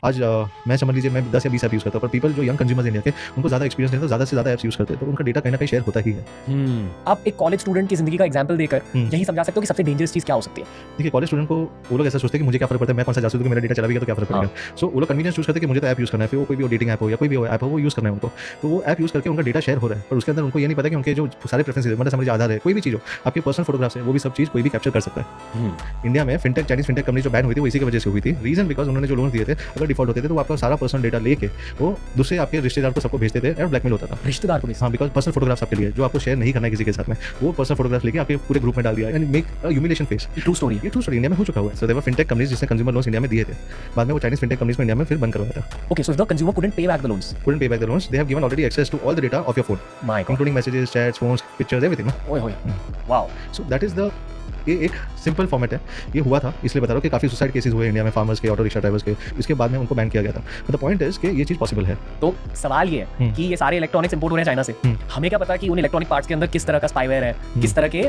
आज मैं समझ लीजिए मैं 10 या 20 ऐप यूज़ करता हूँ, पर पीपल जो यंग कंज्यूमर्स इंडिया के उनको ज़्यादा एक्सपीरियंस नहीं है, तो ज़्यादा से ज़्यादा ऐप्स यूज़ करते हैं, तो उनका डेटा कहीं न कहीं शेयर होता ही है। आप एक कॉलेज स्टूडेंट की जिंदगी का एग्जांपल देकर यही समझा सकते हो कि सबसे डेंजरस चीज क्या हो सकती है। देखिए कॉलेज स्टूडेंट को वो लोग ऐसा सोचते हैं कि मुझे क्या फ़र्क पड़ता है, मैं कौन सा जासूस हूँ कि मेरा डेटा चला भी गया तो क्या फ़र्क पड़ेगा। सो वो लोग कन्वीनियंस चूज़ करते हैं कि मुझे तो ऐप यूज़ करना है, फिर वो कोई भी डेटिंग ऐप हो या कोई भी ऐप हो वो यूज़ करना है उनको। तो वो ऐप यूज़ करके उनका डेटा शेयर हो रहा है, पर उसके अंदर उनको ये नहीं पता कि उनके जो सारे प्रेफरेंसेस मतलब समझ लीजिए आधार है, कोई भी चीज़ हो, आपके पर्सनल फोटोग्राफ्स है, वो भी सब चीज़ कोई भी कैप्चर कर सकता है। इंडिया में फिनटेक चाइनीज़ फिनटेक कंपनी जो बैन हुई थी वो इसी की वजह से हुई थी। रीज़न बिकॉज़ उन्होंने जो लोन दिए थे अगर डिफ़ॉल्ट होते थे तो वो आपका सारा पर्सनल डेटा लेके वो दूसरे आपके रिश्तेदार को सबको भेजते थे और ब्लैकमेल होता था। रिश्तेदार को भी? हाँ, बिकॉज़ पर्सनल फोटोग्राफ्स आपके लिए जो आपको शेयर नहीं करना है किसी के साथ में, वो पर्सनल फोटोग्राफ लेके आपके पूरे ग्रुप में डाल दिया and make a humiliation face. True story. ये ट्रू स्टोरी इंडिया में हो चुका हुआ है। So there were fintech companies जिसने कंज्यूमर लोन्स इंडिया में दिए थे। बाद में वो चाइनीज़ फिनटेक कंपनीज को इंडिया में फिर बंद करवाया था। Okay, so if the consumer couldn't pay back the loans, Couldn't pay back the loans, they have given already access to all the data of your phone, my god, including messages, chats, phones, pictures, everything. ओए होए, wow. So that is the ये एक simple format है। ये हुआ था इसलिए बता रहा हूँ कि काफ़ी सुसाइड केसेस हुए इंडिया में फार्मर्स के, ऑटो रिक्शा ड्राइवर्स के। इसके बाद में उनको बैन किया गया था। बट द पॉइंट इज कि ये चीज़ पॉसिबल है। तो सवाल ये है कि ये सारे इलेक्ट्रॉनिक्स इंपोर्ट हो रहे हैं चाइना से, हमें क्या पता कि उन इलेक्ट्रॉनिक पार्ट्स के अंदर किस तरह का स्पाईवेयर है, किस तरह के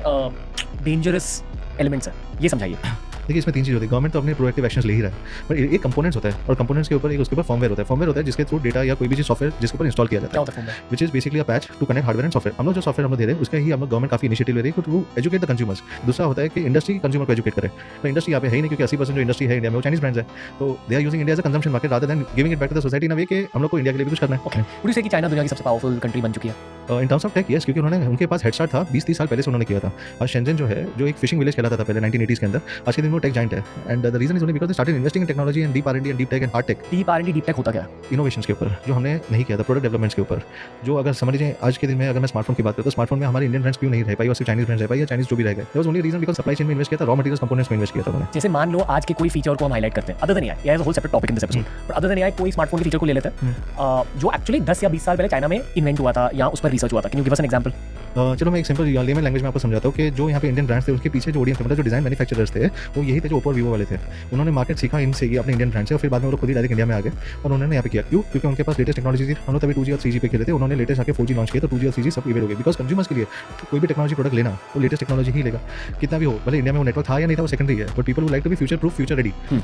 डेंजरस एलिमेंट्स हैं, ये समझाइए। देखिए इसमें 3 चीज़ होती है। गवर्नमेंट तो अपने प्रोएक्टिव एक्शंस ले ही रहा है, पर एक कंपोनेंट्स होता है और कंपोनेंट्स के ऊपर एक उसके ऊपर फर्मवेयर होता है। फर्मवेयर होता है जिसके थ्रू डेटा या कोई भी चीज़ सॉफ्टवेयर जिसके ऊपर इंस्टॉल किया जाता क्या है, होता है फॉर्म में? Which is basically a patch to connect hardware and software. हम लोग जो सॉफ्टवेयर हम लोग दे रहे हैं उसका ही हम लोग गवर्नमेंट काफ़ी इनिशिएटिव ले रही है टू एजुकेट द कंज्यूमर्स। दूसरा होता है कि इंडस्ट्री कंज्यूमर को एजुकेट करे। तो इंडस्ट्री यहाँ पे है ही नहीं क्योंकि 80% जो इंडस्ट्री है इंडिया में वो चाइनीज ब्रांड्स है, तो they are using India as a consumption market rather than giving it back to the society in a way कि हम लोग को इंडिया के लिए भी कुछ करना है। ओके, वुड यू से कि चाइना दुनिया की सबसे पावरफुल कंट्री बन चुकी है? In terms of tech yes, क्योंकि उन्होंने उनके पास हेड स्टार्ट था 20-30 साल पहले से उन्होंने किया था। और शेंजन जो है जो एक फिशिंग विलेज कहलाता था पहले 1980s के अंदर, आज के दिन वो टेक जाइंट है and the reason is only because they started investing in technology and deep R&D and deep tech and hard tech. Deep R&D deep tech होता क्या है? इनोवेशंस के ऊपर जो हमने नहीं किया था, प्रोडक्ट डेवलपमेंट्स के ऊपर। जो अगर समझ लीजिए आज के दिन में अगर मैं स्मार्टफोन की बात करूँ तो स्मार्टफोन में हमारे इंडियन ब्रांड्स क्यों नहीं रह पाई और सिर्फ चाइनीज ब्रांड्स रह पाई या चाइनीज जो भी रह गए। There was only reason because supply chain में इन्वेस्ट किया था, रॉ मटेरियल्स कंपोनेंट्स में इन्वेस्ट किया था उन्होंने। जैसे मान लो आज के कोई फीचर को हम हाईलाइट करते हैं, other than AI is a whole separate topic in this episode, but other than AI कोई स्मार्टफोन के फीचर को ले लेते हैं जो एक्चुअली 10 या 20 साल पहले चाइना में इन्वेंट हुआ था या उस पर रिसर्च हुआ था। Can you give us an example? चलो मैं एक सिंपल लेमन लैंग्वेज में आपको समझाता हूँ कि जो यहाँ पे इंडियन ब्रांड्स थे उसके पीछे जो ऑडियंस थे, मतलब जो डिजाइन मैन्युफैक्चरर्स थे, वो यही थे जो ओप्पो और वीवो वाले थे। उन्होंने मार्केट सीखा इनसे ये अपने इंडियन ब्रांड से और फिर बाद में वो लोग खुद ही डायरेक्ट इंडिया में आ गए और उन्होंने यहाँ पे किया। क्यों? क्योंकि उनके पास लेटेस्ट टेक्नोलॉजी थी। हम लोग तभी 2G और 3G पे खेले थे, उन्होंने लेटेस्ट आके 4G लॉन्च किया, तो 2G और 3G सब इवेंट हो गए। बिकॉज कंज्यूमर्स के लिए कोई भी टेक्नोलॉजी प्रोडक्ट लेना वो लेटेस्ट टेक्नोलॉजी ही लेगा, कितना भी हो, भले इंडिया में वो नेटवर्क था या नहीं था वो सेकेंडरी है, but people would like to be future proof, future ready.